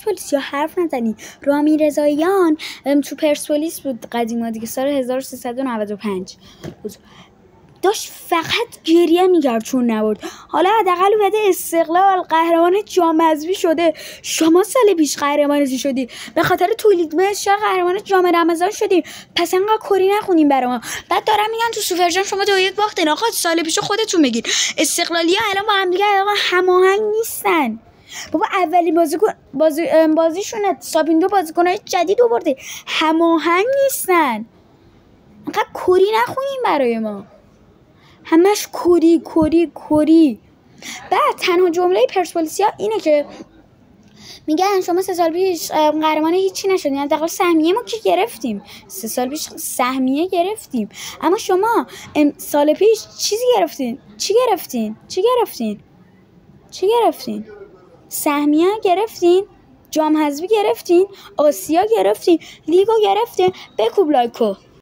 پرسپولیسیا حرف نزنی. رامی رضاییان تو پرسپولیس بود قدیما دیگه، سال 1395 بود، داشت فقط گریه میکرد چون نبرد. حالا حداقل اومده استقلال قهرمان جام حذفی شده، شما سال پیش قهرمان چی شدی؟ به خاطر تولید مثل قهرمان جام رمضان شدیم، پس انقدر کری نخونیم برای ما. بعد دارن میگن تو سوپر جام شما 2-1 باختین. آقا سال پیشو خودتون بگین. استقلالی‌ها الان با هم دیگه هماهنگ نیستن. بابا اولین بازیشونه سابیندو بازیکنای جدید آورده، هماهنگ نیستن. انقدر کری نخونیم برای ما، همش کری. بعد تنها جمله پرسپولیسیا اینه که میگن شما 3 سال پیش قهرمان هیچی نشدین، حداقل سهمیه ما که گرفتیم. 3 سال پیش سهمیه گرفتیم، اما شما سال پیش چیزی گرفتین؟ چی گرفتین؟ سهمیه گرفتین، جام حذفی گرفتین، آسیا گرفتین، لیگو گرفتین. بکوب لایکو.